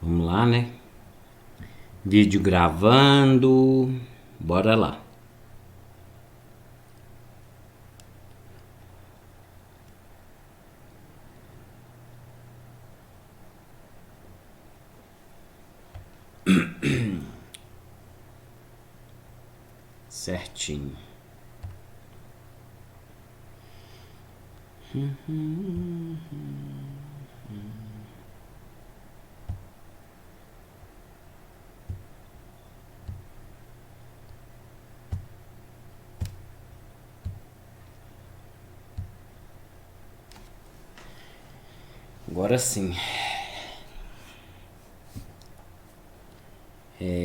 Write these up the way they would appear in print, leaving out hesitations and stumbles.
Vamos lá, né? Vídeo gravando. Bora lá. Certinho. Agora sim.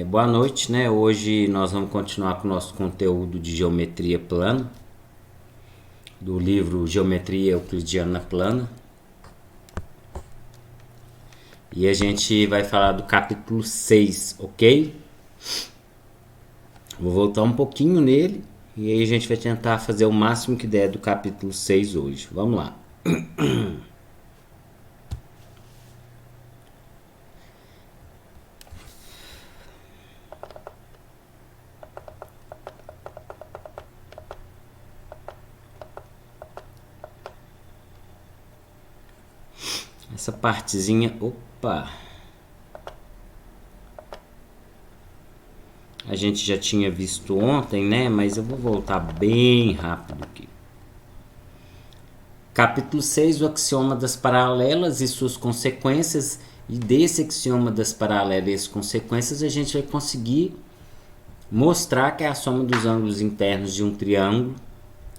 Boa noite, né? Hoje nós vamos continuar com o nosso conteúdo de geometria plana, do livro Geometria Euclidiana Plana. E a gente vai falar do capítulo 6, ok? Vou voltar um pouquinho nele e aí a gente vai tentar fazer o máximo que der do capítulo 6 hoje. Vamos lá. Essa partezinha, opa, a gente já tinha visto ontem, né? Mas eu vou voltar bem rápido aqui. Capítulo 6, o axioma das paralelas e suas consequências. E desse axioma das paralelas e suas consequências, a gente vai conseguir mostrar que a soma dos ângulos internos de um triângulo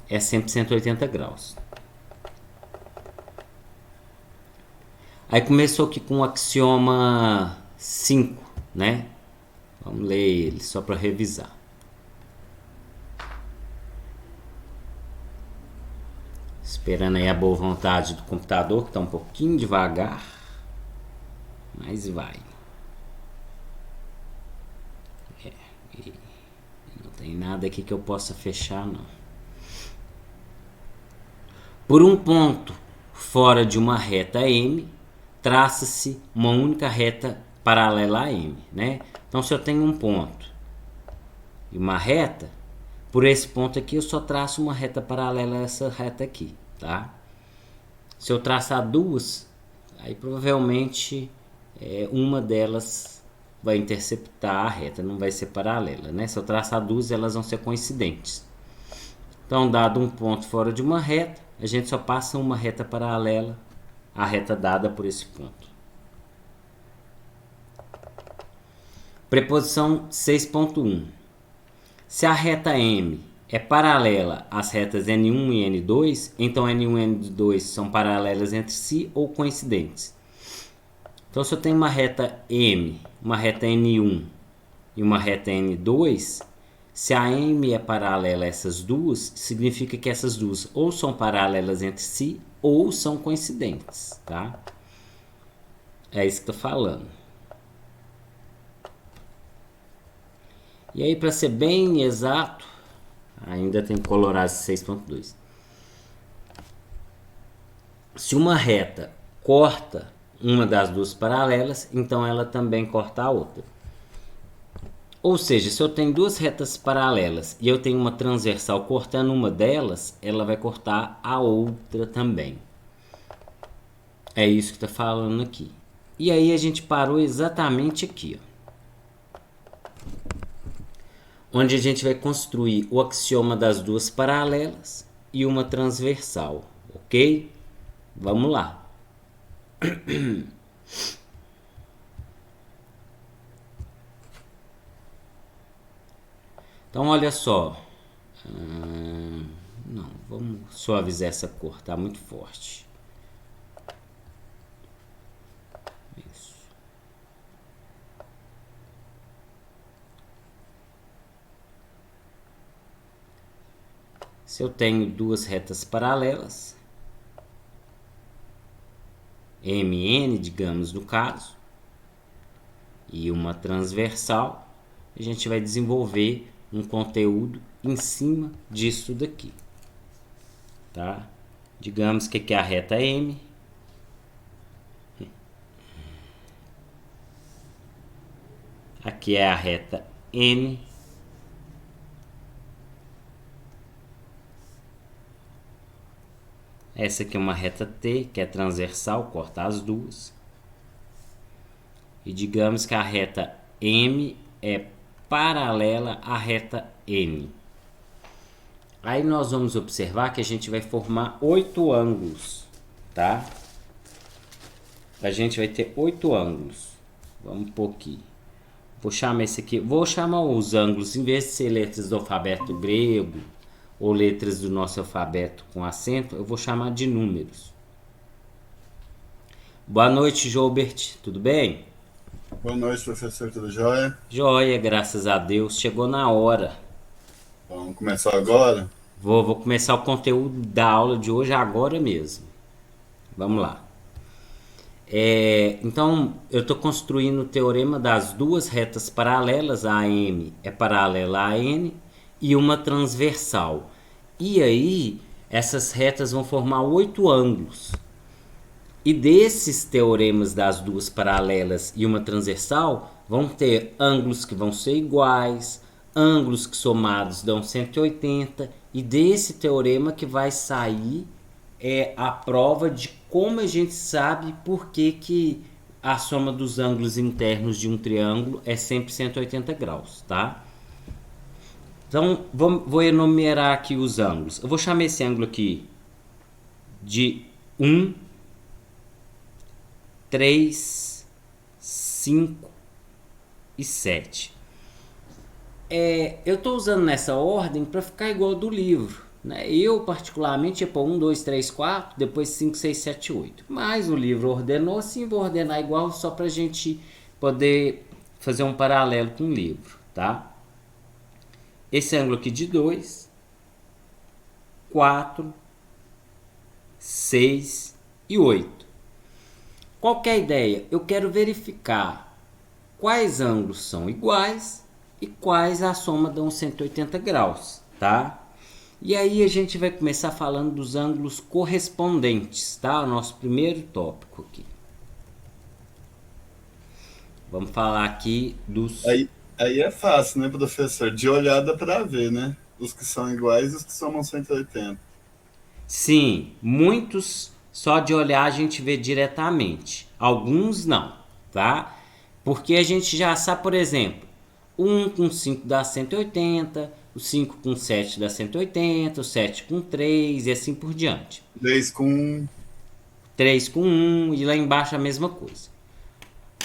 é sempre 180 graus. Aí começou aqui com o axioma 5, né? Vamos ler ele só para revisar. Esperando aí a boa vontade do computador, que está um pouquinho devagar, mas vai. Não tem nada aqui que eu possa fechar, não. Por um ponto fora de uma reta M, traça-se uma única reta paralela a M, né? Então, se eu tenho um ponto e uma reta, por esse ponto aqui eu só traço uma reta paralela a essa reta aqui, tá? Se eu traçar duas, aí provavelmente uma delas vai interceptar a reta, não vai ser paralela, né? Se eu traçar duas, elas vão ser coincidentes. Então, dado um ponto fora de uma reta, a gente só passa uma reta paralela à reta dada por esse ponto. Preposição 6.1. Se a reta M é paralela às retas N1 e N2, então N1 e N2 são paralelas entre si ou coincidentes. Então, se eu tenho uma reta M, uma reta N1 e uma reta N2, se a M é paralela a essas duas, significa que essas duas ou são paralelas entre si ou são coincidentes, tá? É isso que eu tô falando. E aí, para ser bem exato, ainda tem que colorar esse 6.2. Se uma reta corta uma das duas paralelas, então ela também corta a outra. Ou seja, se eu tenho duas retas paralelas e eu tenho uma transversal cortando uma delas, ela vai cortar a outra também. É isso que está falando aqui. E aí a gente parou exatamente aqui, ó, onde a gente vai construir o axioma das duas paralelas e uma transversal, ok? Vamos lá. Então, olha só. Não, vamos suavizar essa cor, tá muito forte. Isso. Se eu tenho duas retas paralelas, MN, digamos, no caso, e uma transversal, a gente vai desenvolver um conteúdo em cima disso daqui, tá? Digamos que aqui é a reta M, Aqui é a reta N. Essa aqui é uma reta T, que é transversal, corta as duas. E digamos que a reta M é paralela à reta N. Aí nós vamos observar que a gente vai formar 8 ângulos, tá? A gente vai ter 8 ângulos. Vamos pôr aqui. Vou chamar esse aqui. Vou chamar os ângulos, em vez de ser letras do alfabeto grego ou letras do nosso alfabeto com acento, eu vou chamar de números. Boa noite, Joubert. Tudo bem? Boa noite, professor, tudo jóia? Joia, graças a Deus. Chegou na hora. Vamos começar agora? Vou começar o conteúdo da aula de hoje agora mesmo. Vamos lá. Então, eu estou construindo o teorema das duas retas paralelas, a M é paralela a N, e uma transversal. E aí, essas retas vão formar 8 ângulos. E desses teoremas das duas paralelas e uma transversal, vão ter ângulos que vão ser iguais, ângulos que somados dão 180, e desse teorema que vai sair a prova de como a gente sabe por que a soma dos ângulos internos de um triângulo é sempre 180 graus, tá? Então, vou enumerar aqui os ângulos. Eu vou chamar esse ângulo aqui de 1, 3, 5 e 7. Eu estou usando nessa ordem para ficar igual do livro, né? Eu, particularmente, ia pôr 1, 2, 3, 4, depois 5, 6, 7, 8. Mas o livro ordenou assim, vou ordenar igual só para a gente poder fazer um paralelo com o livro, tá? Esse ângulo aqui de 2, 4, 6 e 8. Qual que é a ideia? Eu quero verificar quais ângulos são iguais e quais a soma dão 180 graus, tá? E aí a gente vai começar falando dos ângulos correspondentes, tá? O nosso primeiro tópico aqui. Vamos falar aqui dos... Aí é fácil, né, professor? De olhada para ver, né? Os que são iguais e os que somam 180. Sim, muitos só de olhar a gente vê diretamente. Alguns não, tá? Porque a gente já sabe, por exemplo, 1 com 5 dá 180, o 5 com 7 dá 180, o 7 com 3 e assim por diante. 3 com 1. 3 com 1 e lá embaixo a mesma coisa.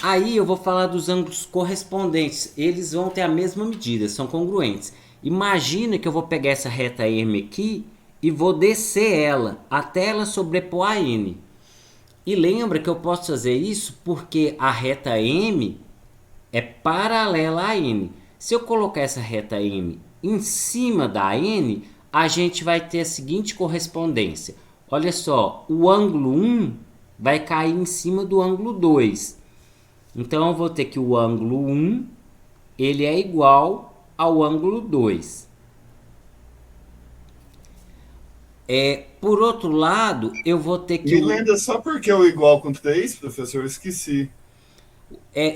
Aí eu vou falar dos ângulos correspondentes. Eles vão ter a mesma medida, são congruentes. Imagina que eu vou pegar essa reta M aqui e vou descer ela até ela sobrepor a N. E lembra que eu posso fazer isso porque a reta M é paralela a N. Se eu colocar essa reta M em cima da N, a gente vai ter a seguinte correspondência. Olha só, o ângulo 1 vai cair em cima do ângulo 2. Então eu vou ter que o ângulo 1 ele é igual ao ângulo 2. Por outro lado, eu vou ter que... Me lembra só porque o igual com 3, professor, eu esqueci.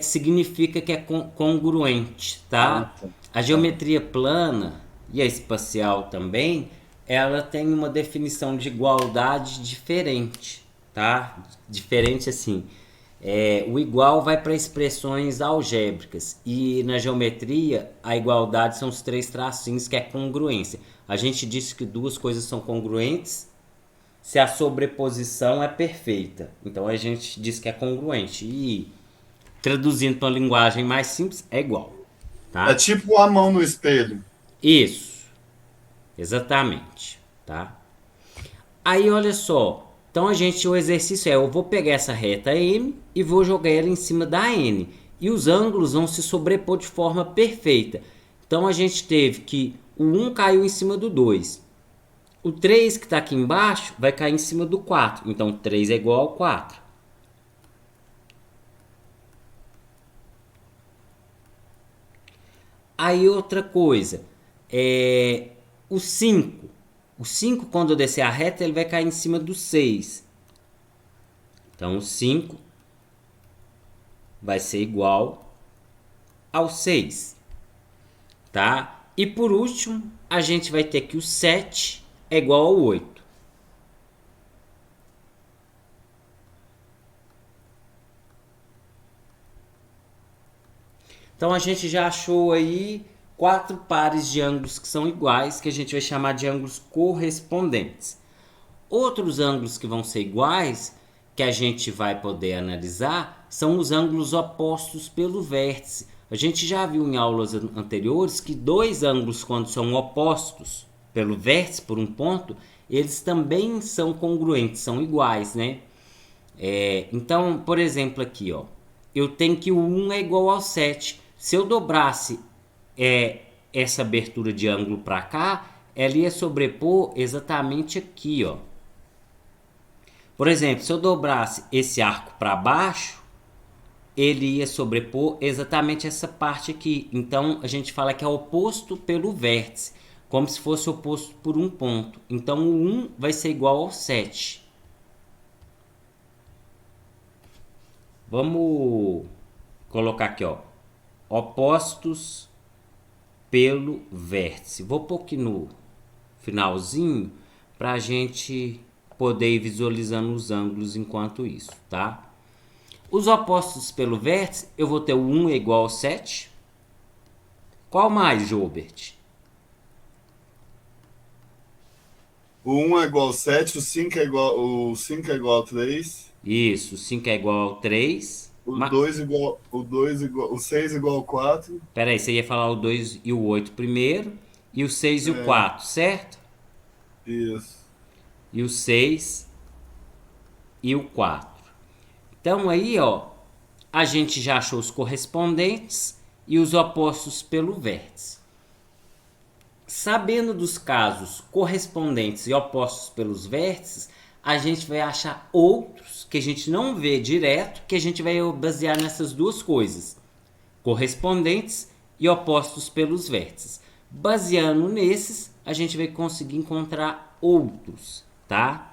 Significa que é congruente, tá? Tá. A geometria plana e a espacial também, ela tem uma definição de igualdade diferente, tá? Diferente assim. O igual vai para expressões algébricas e na geometria a igualdade são os 3 tracinhos que é congruência. A gente disse que duas coisas são congruentes se a sobreposição é perfeita. Então a gente diz que é congruente. E traduzindo para uma linguagem mais simples, é igual. Tá? É tipo a mão no espelho. Isso. Exatamente. Tá? Aí olha só. Então o exercício eu vou pegar essa reta M e vou jogar ela em cima da N. E os ângulos vão se sobrepor de forma perfeita. Então a gente teve que o 1 caiu em cima do 2. O 3 que está aqui embaixo vai cair em cima do 4. Então 3 é igual ao 4. Aí outra coisa. O 5. O 5, quando eu descer a reta, ele vai cair em cima do 6. Então o 5 vai ser igual ao 6, tá? E por último, a gente vai ter que o 7 é igual ao 8. Então a gente já achou aí 4 pares de ângulos que são iguais, que a gente vai chamar de ângulos correspondentes. Outros ângulos que vão ser iguais, que a gente vai poder analisar, são os ângulos opostos pelo vértice. A gente já viu em aulas anteriores que dois ângulos, quando são opostos pelo vértice, por um ponto, eles também são congruentes, são iguais, né? Então, por exemplo, aqui, ó, eu tenho que o 1 é igual ao 7. Se eu dobrasse essa abertura de ângulo para cá, ela ia sobrepor exatamente aqui, ó. Por exemplo, se eu dobrasse esse arco para baixo, ele ia sobrepor exatamente essa parte aqui. Então, a gente fala que é oposto pelo vértice, como se fosse oposto por um ponto. Então, o 1 vai ser igual ao 7. Vamos colocar aqui, ó, opostos pelo vértice. Vou pôr aqui no finalzinho para a gente poder ir visualizando os ângulos enquanto isso, tá? Os opostos pelo vértice, eu vou ter o 1 é igual ao 7. Qual mais, Joubert? O 1 é igual ao 7, o 5 é igual ao 3. Isso, o 5 é igual ao 3. O 6 igual ao 4. Peraí, você ia falar o 2 e o 8 primeiro, e o 6 e o 4, certo? Isso. E o 6 e o 4. Então aí, ó, a gente já achou os correspondentes e os opostos pelo vértice. Sabendo dos casos correspondentes e opostos pelos vértices, a gente vai achar outros que a gente não vê direto, que a gente vai basear nessas duas coisas, correspondentes e opostos pelos vértices. Baseando nesses, a gente vai conseguir encontrar outros, tá?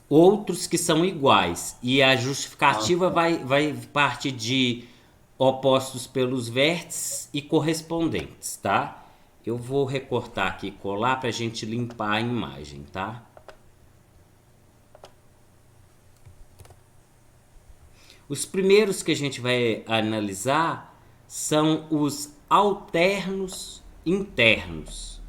Outros que são iguais. E a justificativa vai partir de opostos pelos vértices e correspondentes, tá? Eu vou recortar aqui e colar para a gente limpar a imagem, tá? Os primeiros que a gente vai analisar são os alternos internos.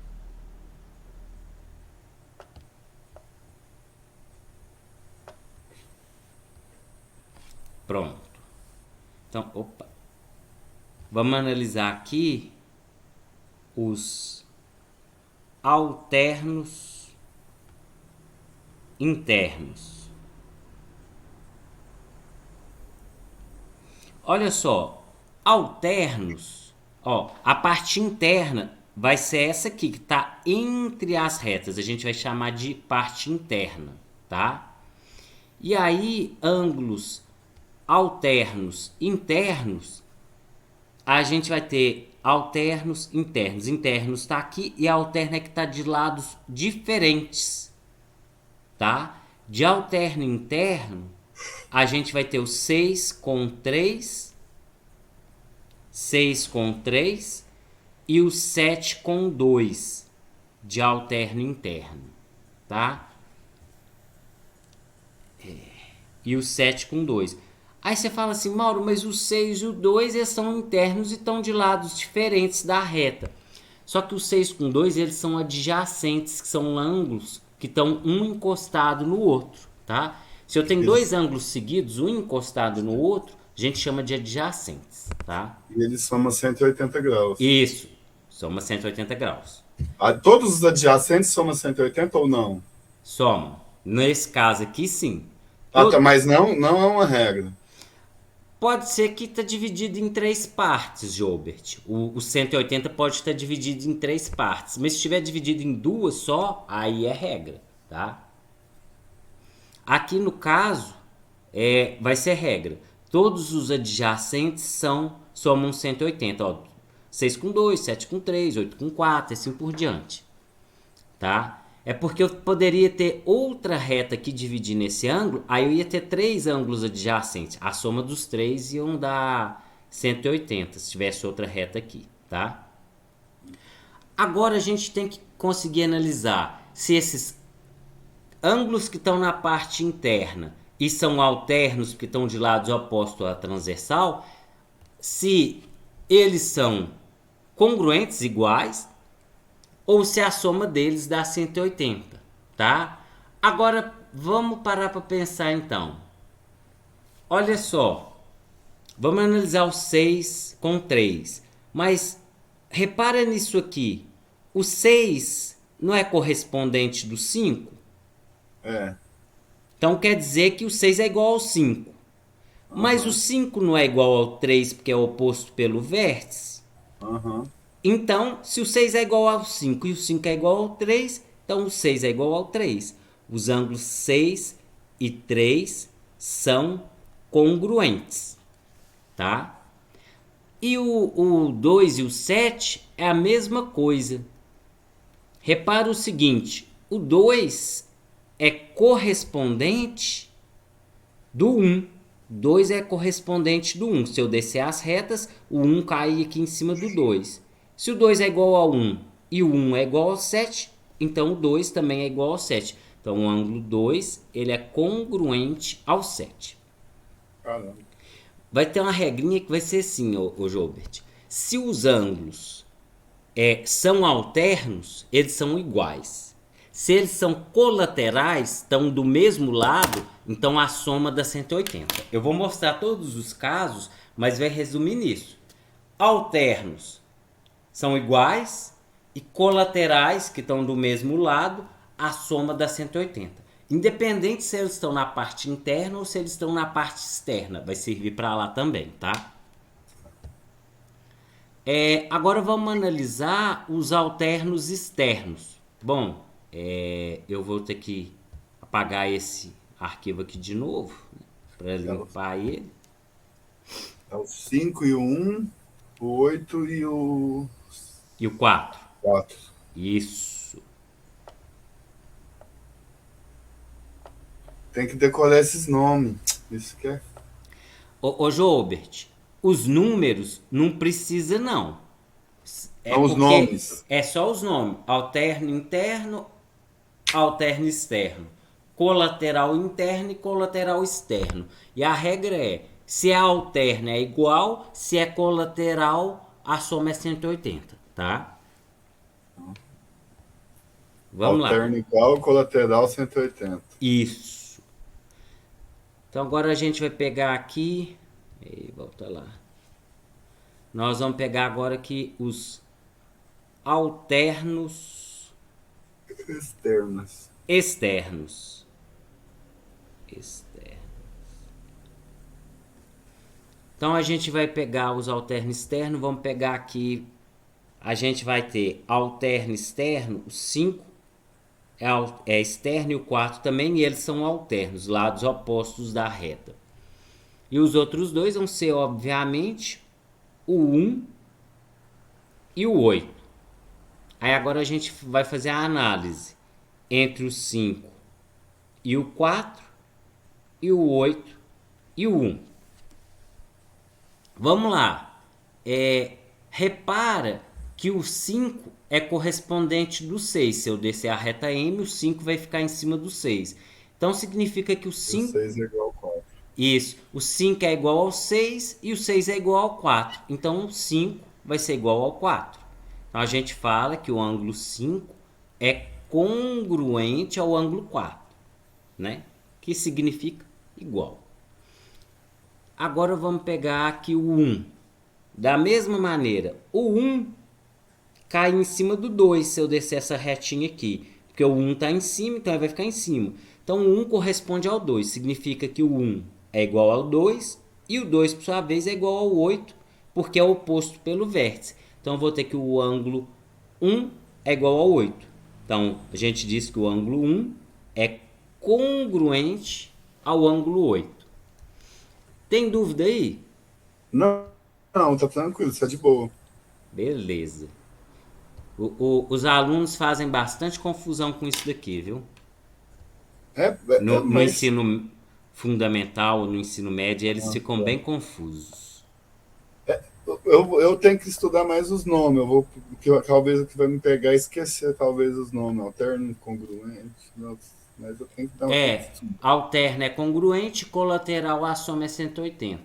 Pronto. Então, opa. Vamos analisar aqui os alternos internos. Olha só, alternos, ó, a parte interna vai ser essa aqui que está entre as retas. A gente vai chamar de parte interna, tá? E aí, ângulos alternos internos, a gente vai ter alternos internos. Internos está aqui e alterno é que está de lados diferentes, tá? De alterno interno, a gente vai ter o 6 com 3, 6 com 3 e o 7 com 2 de alterno interno, tá? E o 7 com 2. Aí você fala assim, Mauro, mas o 6 e o 2 eles são internos e estão de lados diferentes da reta. Só que o 6 com 2 eles são adjacentes, que são ângulos que estão um encostado no outro, tá? Se eu tenho dois ângulos seguidos, um encostado no outro, a gente chama de adjacentes, tá? E eles somam 180 graus. Isso, soma 180 graus. Todos os adjacentes somam 180 ou não? Somam. Nesse caso aqui, sim. Tá, mas não é uma regra. Pode ser que está dividido em 3 partes, Joubert. O 180 pode estar dividido em 3 partes. Mas se estiver dividido em 2 só, aí é regra, tá? Aqui no caso, vai ser regra. Todos os adjacentes somam 180. Ó, 6 com 2, 7 com 3, 8 com 4, assim por diante. Tá? É porque eu poderia ter outra reta aqui dividindo esse ângulo, aí eu ia ter 3 ângulos adjacentes. A soma dos 3 iam dar 180, se tivesse outra reta aqui, tá? Agora a gente tem que conseguir analisar se esses ângulos que estão na parte interna e são alternos, porque estão de lados opostos à transversal, se eles são congruentes, iguais, ou se a soma deles dá 180, tá? Agora vamos parar para pensar então. Olha só, vamos analisar o 6 com 3, mas repara nisso aqui, o 6 não é correspondente do 5? É. Então quer dizer que o 6 é igual ao 5. Mas o 5 não é igual ao 3 porque é oposto pelo vértice? Então, se o 6 é igual ao 5 e o 5 é igual ao 3, então o 6 é igual ao 3. Os ângulos 6 e 3 são congruentes, tá? E o 2 e o 7 é a mesma coisa. Repara o seguinte, o 2 é correspondente do 1. 2 é correspondente do 1. Se eu descer as retas, o 1 cai aqui em cima do 2. Se o 2 é igual ao 1 e o 1 é igual ao 7, então o 2 também é igual ao 7. Então o ângulo 2 ele é congruente ao 7. Caramba. Vai ter uma regrinha que vai ser assim, ô Jobert. Se os ângulos são alternos, eles são iguais. Se eles são colaterais, estão do mesmo lado, então a soma dá 180. Eu vou mostrar todos os casos, mas vai resumir nisso. Alternos são iguais e colaterais, que estão do mesmo lado, a soma dá 180. Independente se eles estão na parte interna ou se eles estão na parte externa, vai servir para lá também, tá? Agora vamos analisar os alternos externos. Bom, eu vou ter que apagar esse arquivo aqui de novo, né, para limpar ele. É o 5 e o 1, o 8 e o E o 4. 4. Isso. Tem que decorar esses nomes. Isso que é. Ô Jobert, os números não precisa não. São os nomes. É só os nomes. Alterno interno, alterno externo. Colateral interno e colateral externo. E a regra é, se é alterno é igual, se é colateral, a soma é 180, tá? Vamos lá. Alterno igual, colateral 180. Isso. Então agora a gente vai pegar aqui, e volta lá. Nós vamos pegar agora aqui os alternos Externas. externos. Então a gente vai pegar os alternos externos, vamos pegar aqui, a gente vai ter alterno externo, o 5 é externo e o 4 também, e eles são alternos, lados opostos da reta. E os outros dois vão ser, obviamente, o 1 e o 8. Aí agora a gente vai fazer a análise entre o 5 e o 4, e o 8 e o 1. Vamos lá. Repara que o 5 é correspondente do 6. Se eu descer a reta M, o 5 vai ficar em cima do 6. Então significa que o 5... O 6 é igual ao 4. Isso. O 5 é igual ao 6 e o 6 é igual ao 4. Então o 5 vai ser igual ao 4. Então a gente fala que o ângulo 5 é congruente ao ângulo 4, né? Que significa igual. Agora vamos pegar aqui o 1. Da mesma maneira, o 1 cai em cima do 2 se eu descer essa retinha aqui. Porque o 1 está em cima, então ele vai ficar em cima. Então o 1 corresponde ao 2. Significa que o 1 é igual ao 2 e o 2, por sua vez, é igual ao 8, porque é oposto pelo vértice. Então eu vou ter que o ângulo 1 é igual ao 8. Então a gente diz que o ângulo 1 é congruente ao ângulo 8. Tem dúvida aí? Não, tá tranquilo, isso é de boa. Beleza. Os alunos fazem bastante confusão com isso daqui, viu? No Mas ensino fundamental, no ensino médio, eles ficam bem confusos. eu tenho que estudar mais os nomes. Eu vou, porque talvez o que vai me pegar é esquecer talvez os nomes, alterno, congruente. Mas eu tenho que dar um tempo de É, estudo. alterna é congruente, colateral a soma é 180,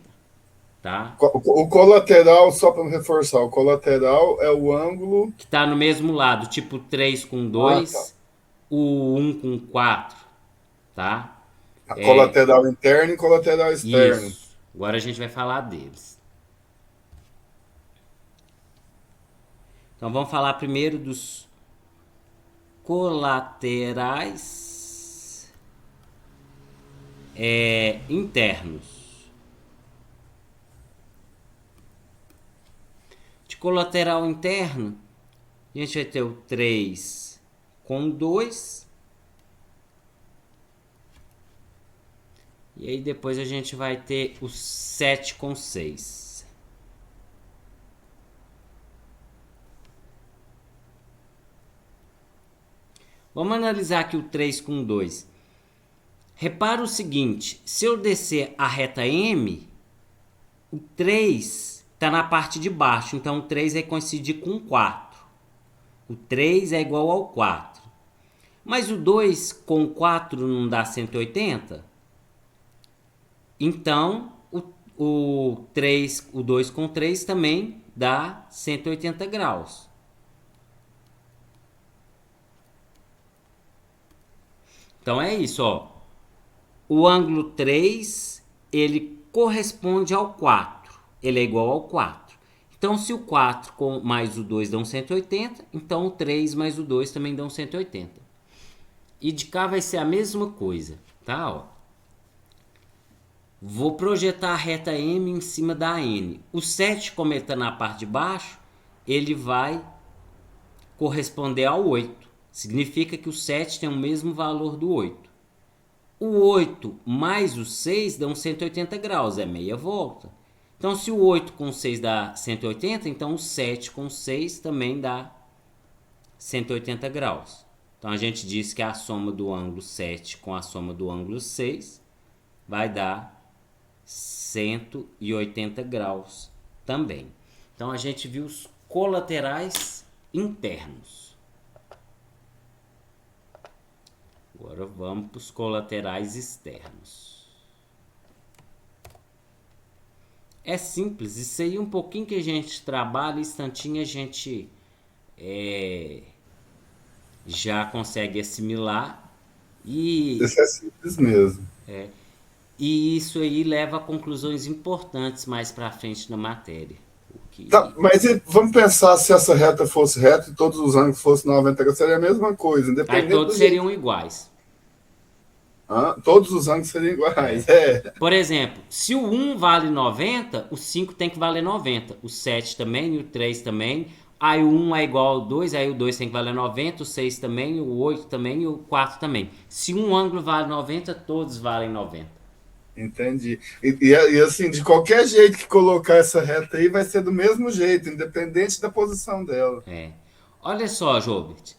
tá? O colateral, só para reforçar, o colateral é o ângulo. Que tá no mesmo lado, tipo 3 com Ah, tá. 2, o 1 com 4, tá? A colateral interno e colateral externo. Isso. Agora a gente vai falar deles. Então vamos falar primeiro dos colaterais internos. De colateral interno, a gente vai ter o 3 com 2. E aí depois a gente vai ter o 7 com 6. Vamos analisar aqui o 3 com 2. Repara o seguinte, se eu descer a reta M, o 3 está na parte de baixo, então o 3 vai coincidir com o 4. O 3 é igual ao 4. Mas o 2 com 4 não dá 180? Então, o 2 com 3 também dá 180 graus. Então é isso, ó. O ângulo 3, ele corresponde ao 4. Ele é igual ao 4. Então, se o 4 mais o 2 dão 180, então o 3 mais o 2 também dão 180. E de cá vai ser a mesma coisa, tá? Ó. Vou projetar a reta M em cima da N. O 7, como ele está na parte de baixo, ele vai corresponder ao 8. Significa que o 7 tem o mesmo valor do 8. O 8 mais o 6 dão 180 graus, é meia volta. Então, se o 8 com 6 dá 180, então o 7 com 6 também dá 180 graus. Então, a gente diz que a soma do ângulo 7 com a soma do ângulo 6 vai dar 180 graus também. Então, a gente viu os colaterais internos. Agora vamos para os colaterais externos. É simples, isso aí um pouquinho que a gente trabalha, instantinho a gente já consegue assimilar Isso é simples mesmo. e isso aí leva a conclusões importantes mais para frente na matéria. Tá, mas vamos pensar se essa reta fosse reta e todos os ângulos fossem 90 graus, seria a mesma coisa, Aí independente todos do jeito. seriam iguais. Todos os ângulos seriam iguais. É. Por exemplo, se o 1 vale 90, o 5 tem que valer 90. O 7 também, e o 3 também. Aí o 1 é igual ao 2, aí o 2 tem que valer 90, o 6 também, o 8 também e o 4 também. Se um ângulo vale 90, todos valem 90. Entendi. E assim, de qualquer jeito que colocar essa reta aí, vai ser do mesmo jeito, independente da posição dela. Olha só, Jobert.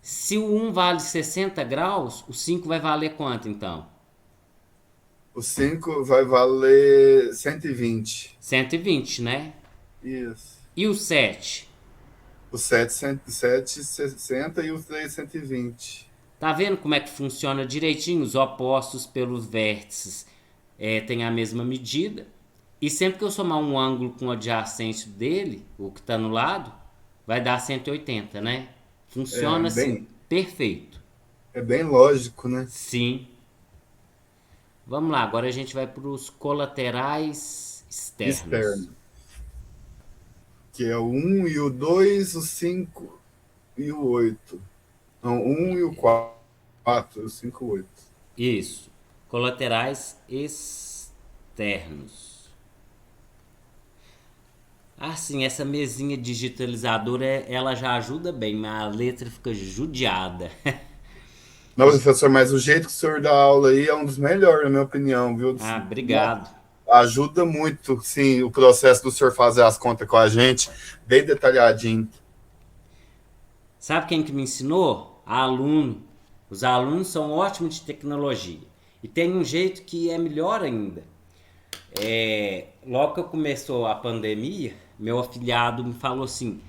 Se o 1 vale 60 graus, o 5 vai valer quanto então? O 5 vai valer 120. 120, né? Isso. E o 7? O 7, 60 e o 3, 120. Tá vendo como é que funciona direitinho? Os opostos pelos vértices têm a mesma medida. E sempre que eu somar um ângulo com o adjacente dele, o que está no lado, vai dar 180, né? Funciona assim, perfeito. É bem lógico, né? Sim. Vamos lá, agora a gente vai para os colaterais externos. Externo. Que é o 1 e o 2, o 5 e o 8. Não, 1 e o 4, o 5 e o 8. Isso. Colaterais externos. Assim, essa mesinha digitalizadora, ela já ajuda bem, mas a letra fica judiada. Não, professor, mas o jeito que o senhor dá aula aí é um dos melhores, na minha opinião, viu? Obrigado. Ajuda muito, sim, o processo do senhor fazer as contas com a gente, bem detalhadinho. Sabe quem que me ensinou? Aluno. Os alunos são ótimos de tecnologia. E tem um jeito que é melhor ainda. Logo que começou a pandemia, meu afilhado me falou assim: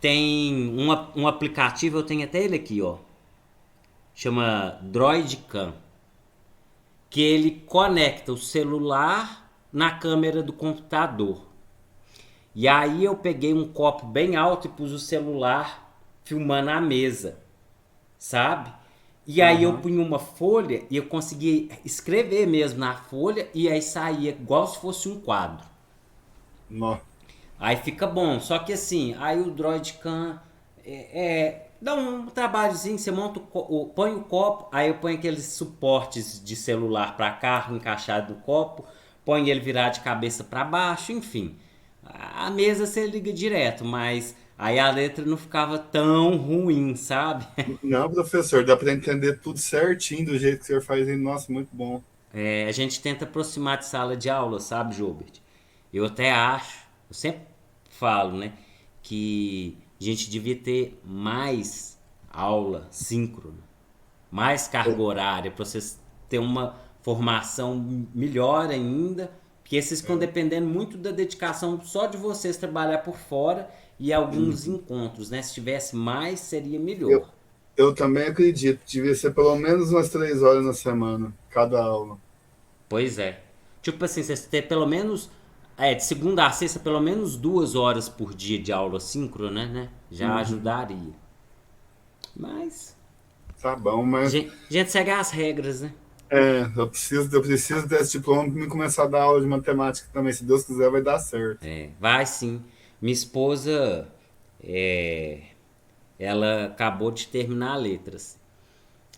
tem um aplicativo, eu tenho até ele aqui, ó. Chama DroidCam. Que ele conecta o celular na câmera do computador. E aí eu peguei um copo bem alto e pus o celular filmando a mesa, sabe? E aí eu Aham. punha uma folha e eu conseguia escrever mesmo na folha e aí saía igual se fosse um quadro. Nó. Aí fica bom, só que assim, aí o Droidcam dá um trabalhozinho, você monta põe o copo, aí eu ponho aqueles suportes de celular para carro encaixado no copo, põe ele virado de cabeça para baixo, enfim. A mesa você liga direto, mas aí a letra não ficava tão ruim, sabe? Não, professor, dá para entender tudo certinho do jeito que o senhor faz aí. Nossa, muito bom. A gente tenta aproximar de sala de aula, sabe, Gilbert? Eu até acho, eu sempre falo, né, que a gente devia ter mais aula síncrona, mais carga horária, para vocês ter uma formação melhor ainda, porque vocês ficam É. dependendo muito da dedicação só de vocês trabalhar por fora e alguns Uhum. encontros, né? Se tivesse mais, seria Eu, melhor. eu também acredito. Devia ser pelo menos umas 3 horas na semana, cada aula. Pois é. Tipo assim, você ter pelo menos. De segunda a sexta, pelo menos 2 horas por dia de aula síncrona, né? Já Uhum. ajudaria. Mas. Tá bom, mas A gente segue as regras, né? eu preciso desse diploma para me começar a dar aula de matemática também. Se Deus quiser, vai dar certo. Vai sim. Minha esposa. é, Ela acabou de terminar letras.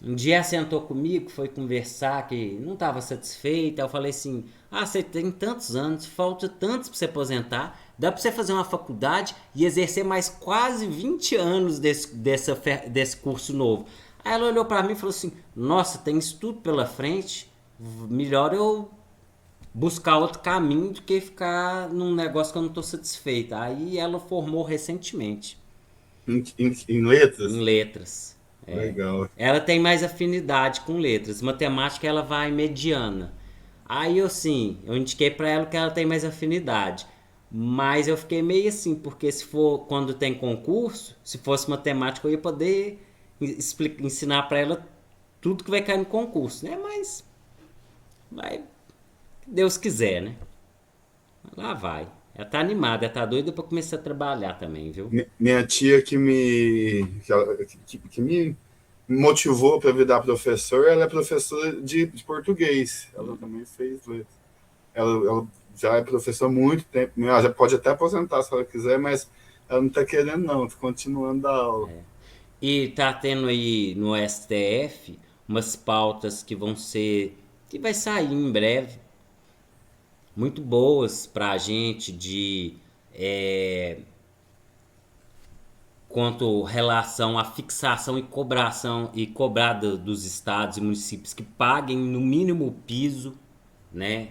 Um dia ela sentou comigo, foi conversar que não estava satisfeita. Eu falei assim: ah, você tem tantos anos, falta tantos para você aposentar, dá para você fazer uma faculdade e exercer mais quase 20 anos desse curso novo. Aí ela olhou para mim e falou assim: nossa, tem isso tudo pela frente, melhor eu buscar outro caminho do que ficar num negócio que eu não estou satisfeita. Aí ela formou recentemente Em em letras? letras. Legal. Ela tem mais afinidade com letras. Matemática ela vai mediana. Aí eu sim, eu indiquei pra ela que ela tem mais afinidade. Mas eu fiquei meio assim, porque se for quando tem concurso, se fosse matemática eu ia poder ensinar pra ela tudo que vai cair no concurso, né? Mas vai, Deus quiser, né? Lá vai. Ela tá animada, ela tá doida pra começar a trabalhar também, viu? Minha tia que me motivou para virar professor, ela é professora de português. Ela também fez letras. Ela já é professora há muito tempo. Ela já pode até aposentar se ela quiser, mas ela não está querendo, não. Está continuando a dar aula. E tá tendo aí no STF umas pautas que vão ser, que vai sair em breve, muito boas pra gente de é, quanto relação à fixação e cobrada dos estados e municípios que paguem no mínimo o piso, né?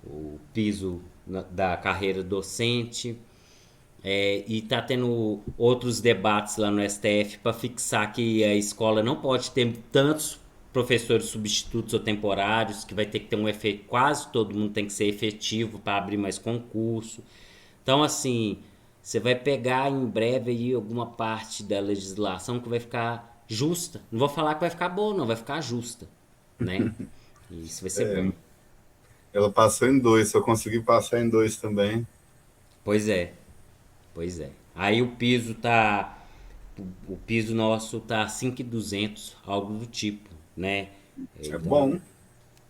O piso da carreira docente. E está tendo outros debates lá no STF para fixar que a escola não pode ter tantos professores substitutos ou temporários, que vai ter que ter um efeito, quase todo mundo tem que ser efetivo para abrir mais concurso. Então, assim, você vai pegar em breve aí alguma parte da legislação que vai ficar justa. Não vou falar que vai ficar boa, não, vai ficar justa, né? E isso vai ser bom. Ela passou em dois, se eu conseguir passar em dois também. Pois é, pois é. Aí o piso tá. O piso nosso tá 5.200, algo do tipo, né? É Então, bom.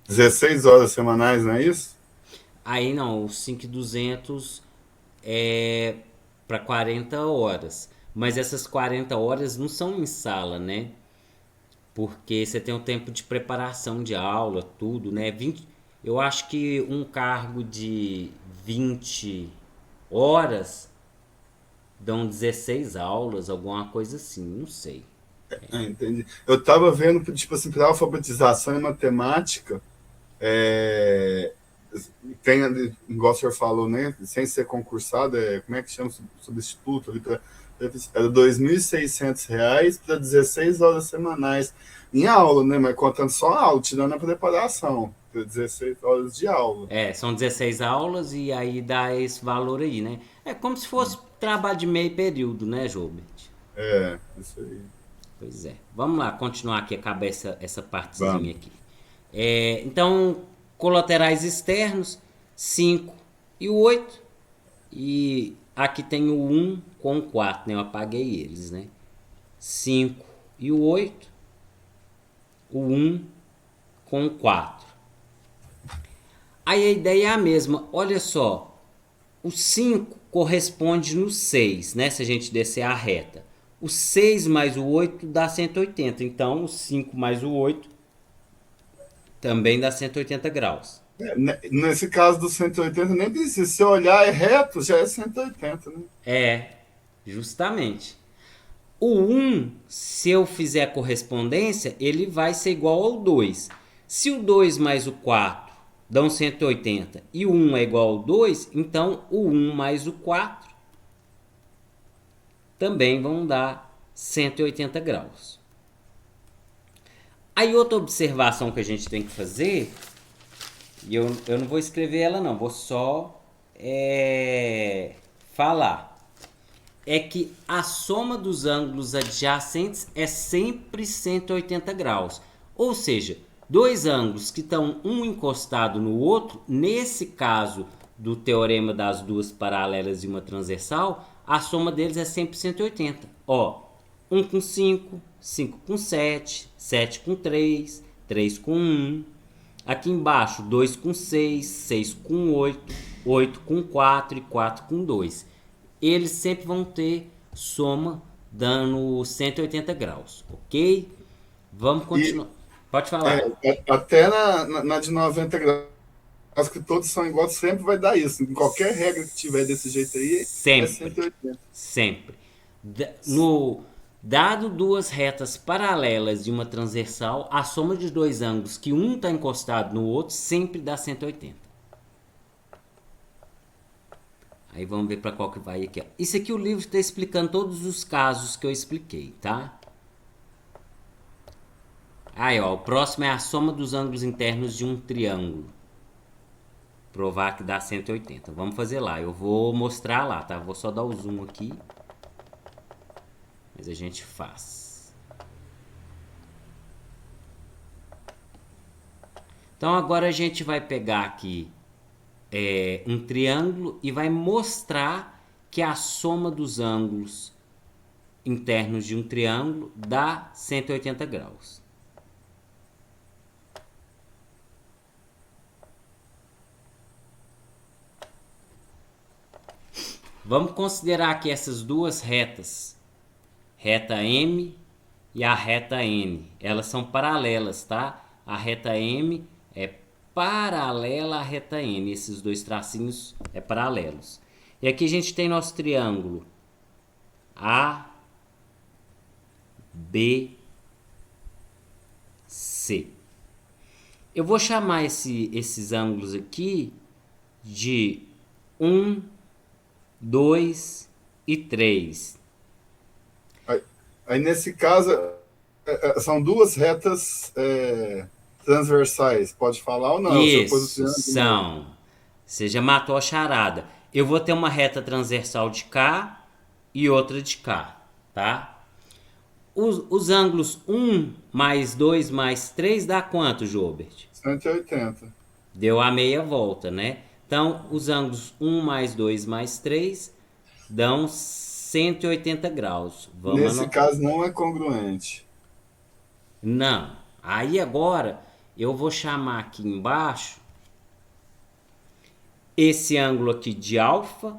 16 horas semanais, não é isso? aí não, os 5.200 é para 40 horas. Mas essas 40 horas não são em sala, né? Porque você tem o tempo de preparação de aula, tudo, né? Eu acho que um cargo de 20 horas dão 16 aulas, alguma coisa assim, não sei. Ah, entendi. Eu estava vendo, tipo assim, para alfabetização em matemática, tem, igual o senhor falou, né? Sem ser concursado, como é que chama? Substituto ali era R$ 2.600 para 16 horas semanais em aula, né? Mas contando só a aula, tirando a preparação, para 16 horas de aula. São 16 aulas e aí dá esse valor aí, né? É como se fosse trabalho de meio período, né, Jobert? Isso aí. Pois é. Vamos lá, continuar aqui, acabar essa partezinha Vamos. aqui. Então, colaterais externos, 5 e o 8. E aqui tem o 1 com o 4, né? Eu apaguei eles, né? 5 e o 8. O 1 com o 4. Aí a ideia é a mesma. Olha só. O 5 corresponde no 6, né? Se a gente descer a reta. O 6 mais o 8 dá 180. Então, o 5 mais o 8 também dá 180 graus. Nesse caso do 180, nem precisa. Se olhar reto, já é 180, né? Justamente. O 1, se eu fizer a correspondência, ele vai ser igual ao 2. Se o 2 mais o 4 dão 180 e o 1 é igual ao 2, então o 1 mais o 4 também vão dar 180 graus. Aí outra observação que a gente tem que fazer, e eu não vou escrever ela não, vou só falar, é que a soma dos ângulos adjacentes é sempre 180 graus. Ou seja, dois ângulos que estão um encostado no outro, nesse caso do teorema das duas paralelas e uma transversal, a soma deles é sempre 180. Ó, 1 com 5, 5 com 7, 7 com 3, 3 com 1. Aqui embaixo, 2 com 6, 6 com 8, 8 com 4 e 4 com 2. Eles sempre vão ter soma dando 180 graus, ok? Vamos continuar. Pode falar. Até na de 90 graus, que todos são iguais, sempre vai dar isso. Em qualquer regra que tiver desse jeito aí, é Sempre. 180. Sempre. Dado duas retas paralelas e uma transversal, a soma de dois ângulos que um está encostado no outro sempre dá 180. Aí vamos ver para qual que vai aqui. Ó. Isso aqui o livro está explicando todos os casos que eu expliquei, tá? Aí, ó, o próximo é a soma dos ângulos internos de um triângulo. Provar que dá 180. Vamos fazer lá. Eu vou mostrar lá, tá? Vou só dar o zoom aqui. Mas a gente faz. Então agora a gente vai pegar aqui um triângulo e vai mostrar que a soma dos ângulos internos de um triângulo dá 180 graus. Vamos considerar aqui essas duas retas, reta M e a reta N. Elas são paralelas, tá? A reta M é paralela à reta N. Esses dois tracinhos é paralelos. E aqui a gente tem nosso triângulo A, B, C. Eu vou chamar esses ângulos aqui de 1, 2 e 3. Aí nesse caso, são duas retas transversais. Pode falar ou não? Isso, são. Você já matou a charada. Eu vou ter uma reta transversal de cá e outra de cá, tá? Os ângulos 1 mais 2 mais 3 dá quanto, Jobert? 180. Deu a meia volta, né? Então, os ângulos 1 mais 2 mais 3 dão 180 graus. Nesse caso não é congruente. Não. Aí agora eu vou chamar aqui embaixo esse ângulo aqui de alfa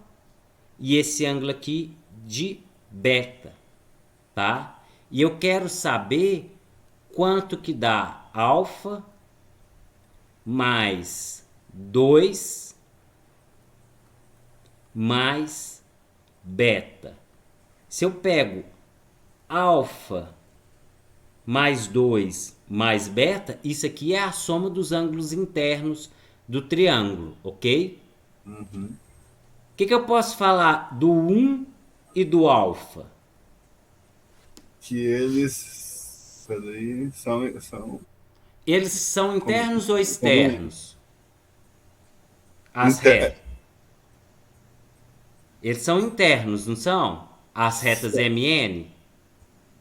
e esse ângulo aqui de beta, tá? E eu quero saber quanto que dá alfa mais 2 mais beta. Se eu pego alfa mais 2 mais beta, isso aqui é a soma dos ângulos internos do triângulo, ok? Uhum. O que eu posso falar do 1 e do alfa? Que eles. Peraí, são Eles são como, internos ou como externos? As inter, retas. Eles são internos, não são? As retas MN.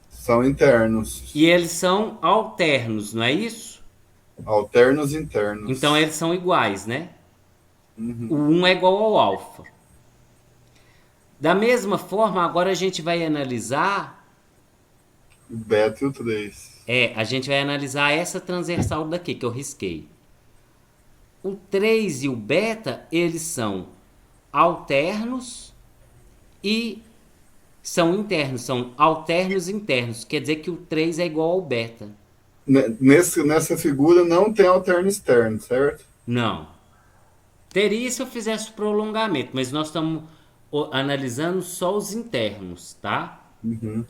são E internos, eles são alternos, não é isso? alternos Então internos. eles são iguais, né? O Uhum. 1 é igual ao alfa. Da mesma forma, agora a gente vai analisar. O beta e o 3. A gente vai analisar essa transversal daqui que eu risquei. O 3 e o beta, eles são alternos e são internos, são alternos internos. Quer dizer que o 3 é igual ao beta. Nessa figura não tem alterno externo, certo? Não. Teria se eu fizesse o prolongamento, mas nós estamos analisando só os internos, tá? Uhum.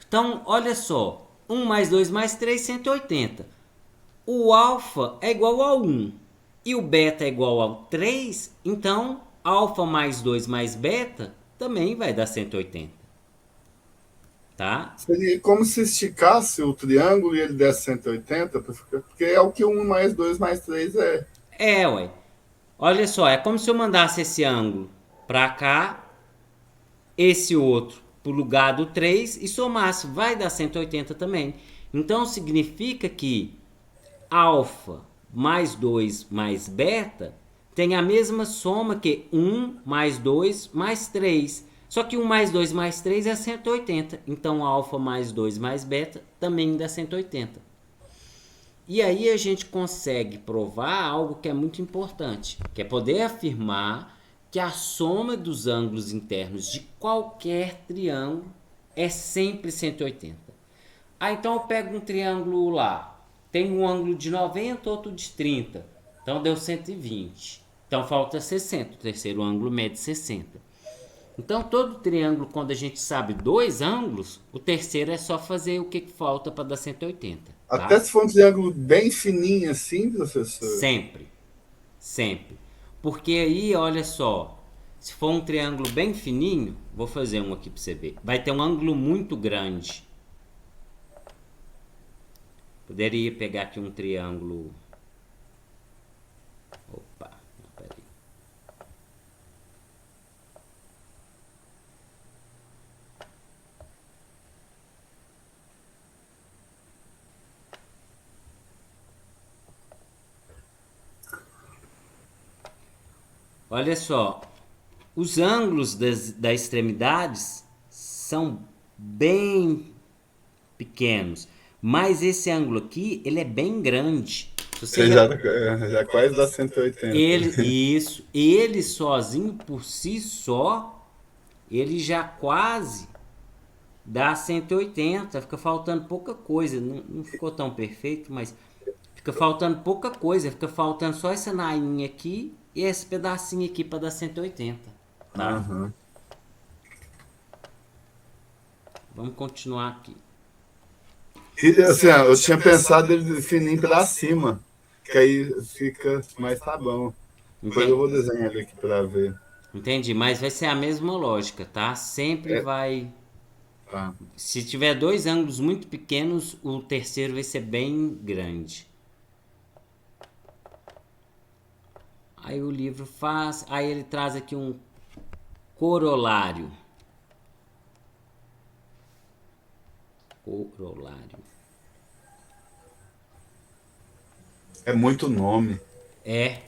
Então, olha só. 1 mais 2 mais 3, 180. O alfa é igual a 1 e o beta é igual ao 3, então alfa mais 2 mais beta também vai dar 180, tá? Seria como se esticasse o triângulo e ele desse 180, porque é o que 1 mais 2 mais 3 é. Ué. Olha só, é como se eu mandasse esse ângulo para cá, esse outro para o lugar do 3 e somasse, vai dar 180 também. Então significa que alfa mais 2 mais beta tem a mesma soma que 1 mais 2 mais 3. Só que 1 mais 2 mais 3 é 180. Então alfa mais 2 mais beta também dá 180. E aí a gente consegue provar algo que é muito importante, que é poder afirmar que a soma dos ângulos internos de qualquer triângulo é sempre 180. Então eu pego um triângulo lá, tem um ângulo de 90, outro de 30, então deu 120. Então falta 60, o terceiro ângulo mede 60. Então todo triângulo, quando a gente sabe dois ângulos, o terceiro é só fazer o que falta para dar 180, Até tá? se for um triângulo bem fininho assim, professor. Sempre, sempre. Porque aí, olha só, se for um triângulo bem fininho, vou fazer um aqui para você ver, vai ter um ângulo muito grande. Poderia pegar aqui um triângulo. Opa, peraí. Olha só, os ângulos das extremidades são bem pequenos, mas esse ângulo aqui, ele é bem grande. Se você Você já quase dá 180. ele sozinho por si só, ele já quase dá 180, fica faltando pouca coisa, não ficou tão perfeito, mas fica faltando pouca coisa, fica faltando só essa nainha aqui e esse pedacinho aqui para dar 180, tá? Uhum. Vamos continuar aqui. E assim, eu tinha pensado ele fininho pra cima, que aí fica, mas tá bom. Depois eu Entendi, vou desenhar ele aqui pra ver. entendi, mas vai ser a mesma lógica, tá? Sempre É, vai. tá. Se tiver dois ângulos muito pequenos, o terceiro vai ser bem grande. Aí o livro faz. Aí ele traz aqui um corolário. Corolário. É muito nome. É.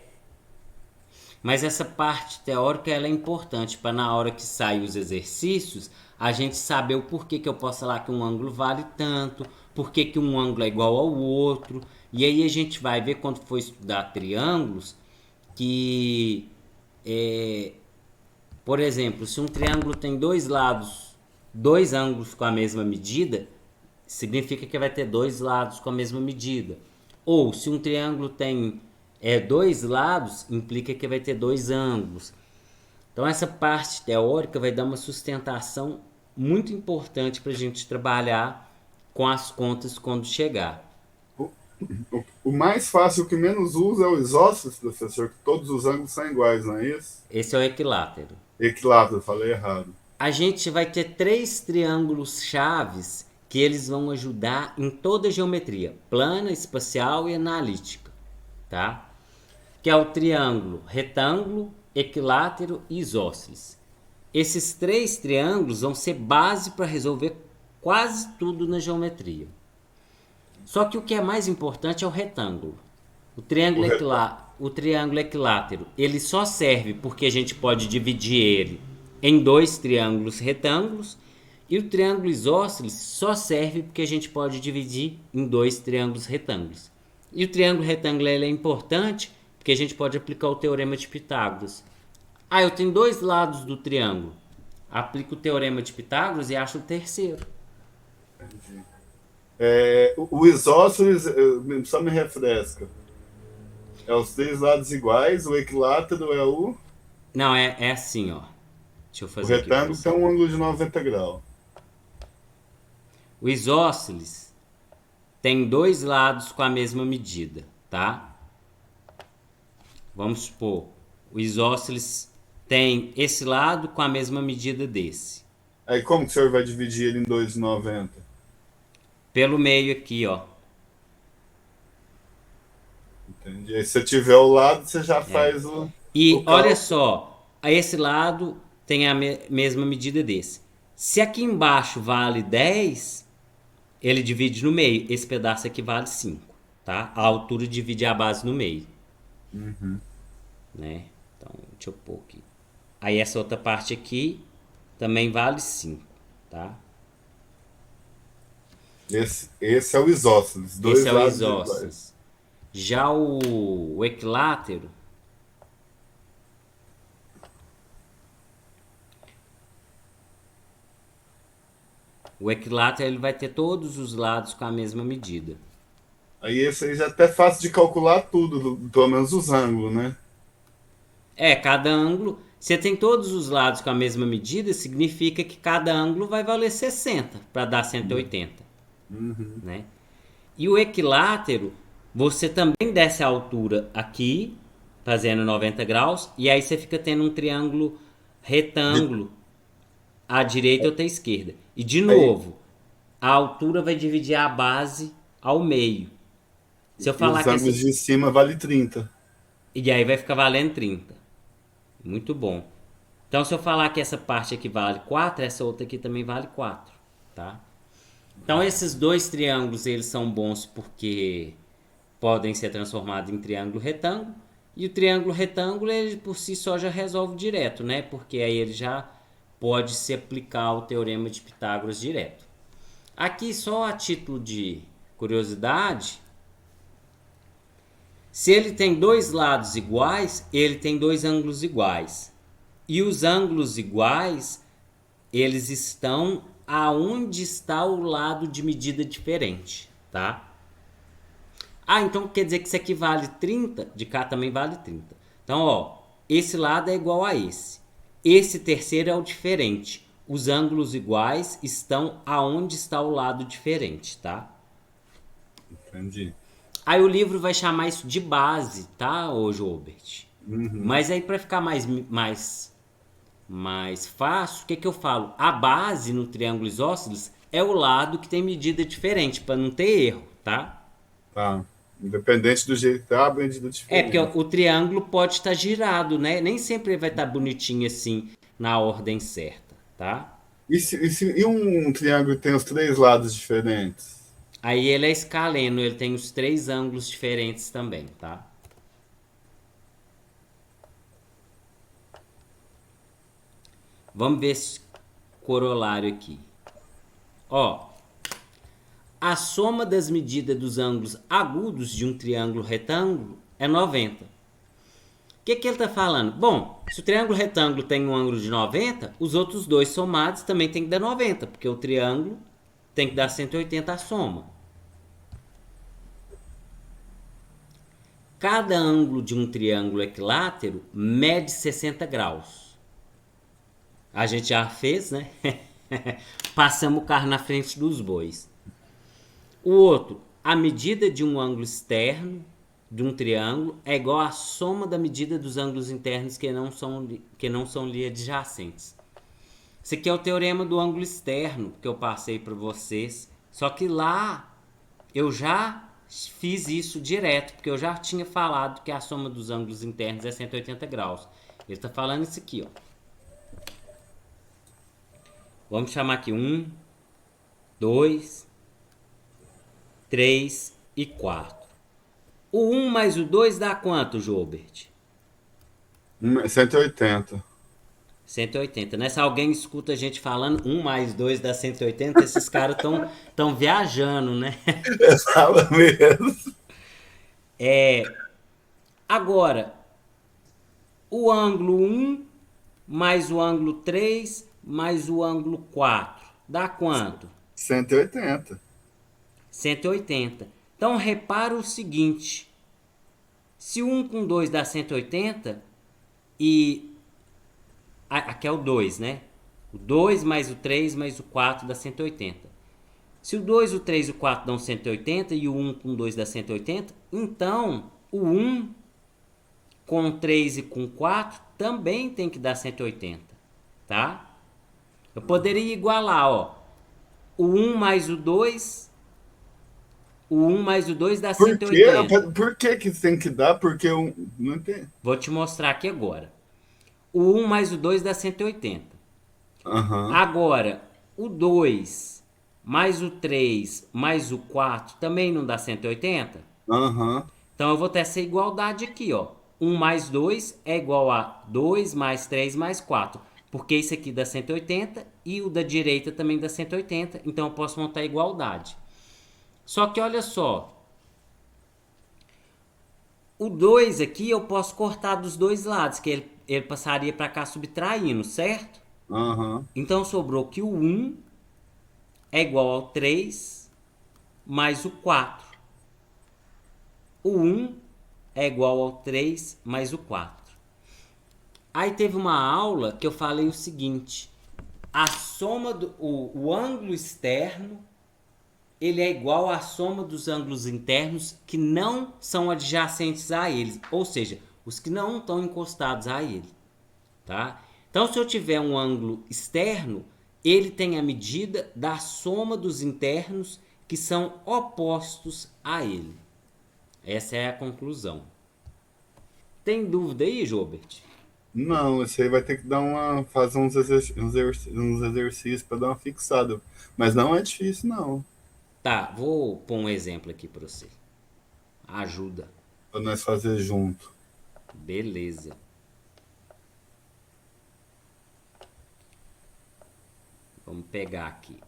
Mas essa parte teórica ela é importante para na hora que saem os exercícios a gente saber o porquê que eu posso falar que um ângulo vale tanto, porquê que um ângulo é igual ao outro. E aí a gente vai ver quando for estudar triângulos que, por exemplo, se um triângulo tem dois lados, dois ângulos com a mesma medida, significa que vai ter dois lados com a mesma medida. Ou se um triângulo tem dois lados, implica que vai ter dois ângulos. Então essa parte teórica vai dar uma sustentação muito importante para a gente trabalhar com as contas quando chegar. O mais fácil, o que menos usa é o isósceles, professor, que todos os ângulos são iguais, não é isso? Esse é o equilátero. Equilátero, falei errado. A gente vai ter 3 triângulos chaves que eles vão ajudar em toda a geometria, plana, espacial e analítica, tá? Que é o triângulo retângulo, equilátero e isósceles. Esses 3 triângulos vão ser base para resolver quase tudo na geometria. Só que o que é mais importante é o retângulo. O O triângulo, retângulo. o triângulo equilátero, ele só serve porque a gente pode dividir ele em 2 triângulos retângulos, e o triângulo isósceles só serve porque a gente pode dividir em 2 triângulos retângulos. E o triângulo retângulo ele é importante porque a gente pode aplicar o teorema de Pitágoras. Ah, eu tenho 2 lados do triângulo. Aplico o teorema de Pitágoras e acho o terceiro. O isósceles, só me refresca. É os três lados iguais, o equilátero é Não, é assim, ó. Deixa eu o fazer aqui para retângulo você. tem um ângulo de 90 graus. O isósceles tem 2 lados com a mesma medida, tá? Vamos supor, o isósceles tem esse lado com a mesma medida desse. Aí como que o senhor vai dividir ele em 2,90? Pelo meio aqui, ó. Entendi. Aí se você tiver o lado, você já faz o E olha cálculo. só, esse lado tem a mesma medida desse. Se aqui embaixo vale 10, ele divide no meio. Esse pedaço aqui vale 5, tá? A altura divide a base no meio, né? Então, deixa eu pôr aqui. Aí essa outra parte aqui também vale 5, tá? Esse é o isósceles, Esse dois é o lados iguais. isósceles. Já o equilátero, ele vai ter todos os lados com a mesma medida. Aí esse aí já é até fácil de calcular tudo, pelo menos os ângulos, né? Cada ângulo, você tem todos os lados com a mesma medida, significa que cada ângulo vai valer 60 para dar 180, né? E o equilátero, você também desce a altura aqui, fazendo 90 graus, e aí você fica tendo um triângulo De- retângulo à direita ou à esquerda. E de Aí, novo, a altura vai dividir a base ao meio. Se eu e falar os que ângulos esse. de cima vale 30. E aí vai ficar valendo 30. Muito bom. Então, se eu falar que essa parte aqui vale 4, essa outra aqui também vale 4, tá? Então, esses 2 triângulos, eles são bons porque podem ser transformados em triângulo retângulo. E o triângulo retângulo, ele por si só já resolve direto, né? Porque aí ele já pode se aplicar o teorema de Pitágoras direto. Aqui, só a título de curiosidade, se ele tem 2 lados iguais, ele tem 2 ângulos iguais. E os ângulos iguais, eles estão aonde está o lado de medida diferente, tá? Ah, então quer dizer que isso aqui vale 30, de cá também vale 30. Então, ó, esse lado é igual a esse. Esse terceiro é o diferente. Os ângulos iguais estão aonde está o lado diferente, tá? Entendi. Aí o livro vai chamar isso de base, tá, ô Gilbert? Mas aí para ficar mais fácil, o que eu falo? A base no triângulo isósceles é o lado que tem medida diferente, para não ter erro, tá? Tá. Independente do jeito que tá, a medida Porque diferente. o triângulo pode estar girado, né? Nem sempre vai estar bonitinho assim, na ordem certa, tá? E um triângulo que tem os três lados diferentes? Aí ele é escaleno, ele tem os 3 ângulos diferentes também, tá? Vamos ver esse corolário aqui. Ó, a soma das medidas dos ângulos agudos de um triângulo retângulo é 90. O que ele está falando? Bom, se o triângulo retângulo tem um ângulo de 90, os outros dois somados também tem que dar 90, porque o triângulo tem que dar 180 a soma. Cada ângulo de um triângulo equilátero mede 60 graus. A gente já fez, né? Passamos o carro na frente dos bois. O outro, a medida de um ângulo externo de um triângulo é igual à soma da medida dos ângulos internos que não são lhe adjacentes. Esse aqui é o teorema do ângulo externo que eu passei para vocês. Só que lá eu já fiz isso direto, porque eu já tinha falado que a soma dos ângulos internos é 180 graus. Ele está falando isso aqui, ó. Vamos chamar aqui 1, 2, 3 e 4. O 1 mais o 2 dá quanto, Jobert? 180. 180, né? Se alguém escuta a gente falando 1 mais 2 dá 180, esses caras tão viajando, né? Fala mesmo. Agora, o ângulo 1 mais o ângulo 3 mais o ângulo 4 dá quanto? 180. 180. Então, repara o seguinte. Se 1 com 2 dá 180 e... Aqui é o 2, né? O 2 mais o 3 mais o 4 dá 180. Se o 2, o 3 e o 4 dão 180 e o 1 com 2 dá 180, então o 1 com 3 e com 4 também tem que dar 180, tá? Eu poderia igualar, ó. O 1 mais o 2, o 1 mais o 2 dá Por quê? 180. Por que tem que dar? Porque eu não entendo. Vou te mostrar aqui agora. O 1 mais o 2 dá 180. Aham. Agora, o 2 mais o 3 mais o 4 também não dá 180? Aham. Então eu vou ter essa igualdade aqui, ó. 1 mais 2 é igual a 2 mais 3 mais 4. Porque isso aqui dá 180 e o da direita também dá 180. Então eu posso montar a igualdade. Só que olha só. O 2 aqui eu posso cortar dos dois lados, que ele passaria para cá subtraindo, certo? Aham. Então sobrou que o 1 é igual ao 3 mais o 4. O 1 é igual ao 3 mais o 4. Aí teve uma aula que eu falei o seguinte. A soma o ângulo externo ele é igual à soma dos ângulos internos que não são adjacentes a eles. Ou seja, os que não estão encostados a ele. Tá? Então, se eu tiver um ângulo externo, ele tem a medida da soma dos internos que são opostos a ele. Essa é a conclusão. Tem dúvida aí, Jobert? Não, esse aí vai ter que fazer uns exercícios para dar uma fixada. Mas não é difícil, não. Tá, vou pôr um exemplo aqui para você. Ajuda. Para nós fazer junto. Beleza. Vamos pegar aqui.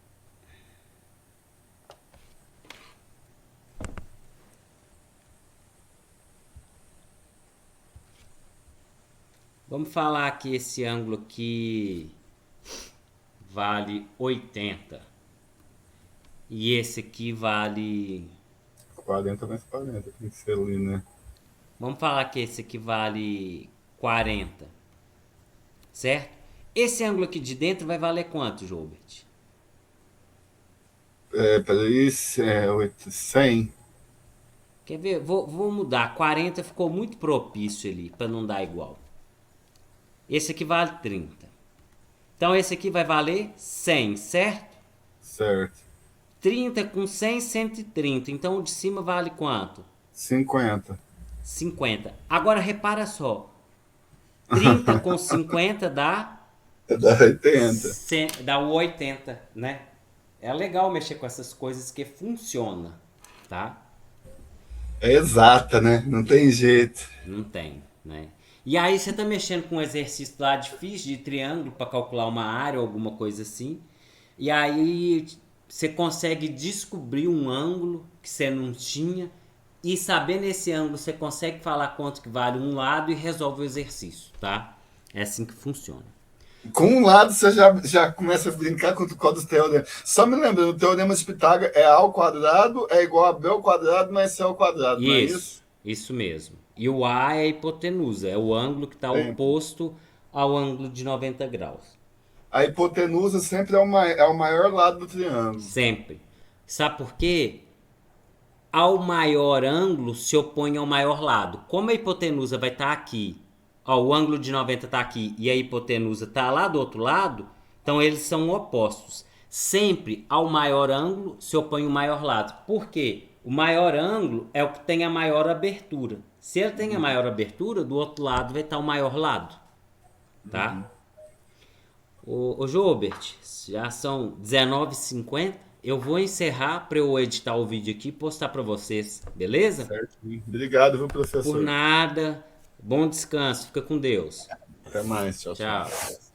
Vamos falar que esse ângulo aqui vale 80. E esse aqui vale... 40 mais 40, tem que ser ali, né? Vamos falar que esse aqui vale 40. Certo? Esse ângulo aqui de dentro vai valer quanto, Jobert? Peraí, 100. Quer ver? Vou mudar. 40 ficou muito propício ali, para não dar igual. Esse aqui vale 30. Então esse aqui vai valer 100, certo? Certo. 30 com 100, 130. Então o de cima vale quanto? 50. 50. Agora repara só. 30 com 50 dá... Dá 80. Dá o 80, né? É legal mexer com essas coisas que funciona, tá? É exata, né? Não tem jeito. Não tem, né? E aí você tá mexendo com um exercício lá difícil de triângulo para calcular uma área ou alguma coisa assim. E aí você consegue descobrir um ângulo que você não tinha. E sabendo esse ângulo, você consegue falar quanto que vale um lado e resolve o exercício, tá? É assim que funciona. Com um lado, você já começa a brincar com o código do teorema. Só me lembrando, o teorema de Pitágoras é A ao quadrado é igual a B ao quadrado mais C ao quadrado, não é isso? Isso mesmo. E o A é a hipotenusa, é o ângulo que está oposto ao ângulo de 90 graus. A hipotenusa sempre é o maior lado do triângulo. Sempre. Sabe por quê? ao maior ângulo se opõe ao maior lado. Como a hipotenusa vai estar aqui, ó, o ângulo de 90 está aqui e a hipotenusa está lá do outro lado, então eles são opostos. Sempre ao maior ângulo se opõe o maior lado. Por quê? O maior ângulo é o que tem a maior abertura. Se ele tem a maior abertura, do outro lado vai estar o maior lado. Tá? Ô Joubert, já são 19h50. Eu vou encerrar para eu editar o vídeo aqui e postar para vocês, beleza? Certo. Obrigado, viu, Por professor? nada. Bom descanso. Fica com Deus. Até mais. Tchau, Tchau. tchau.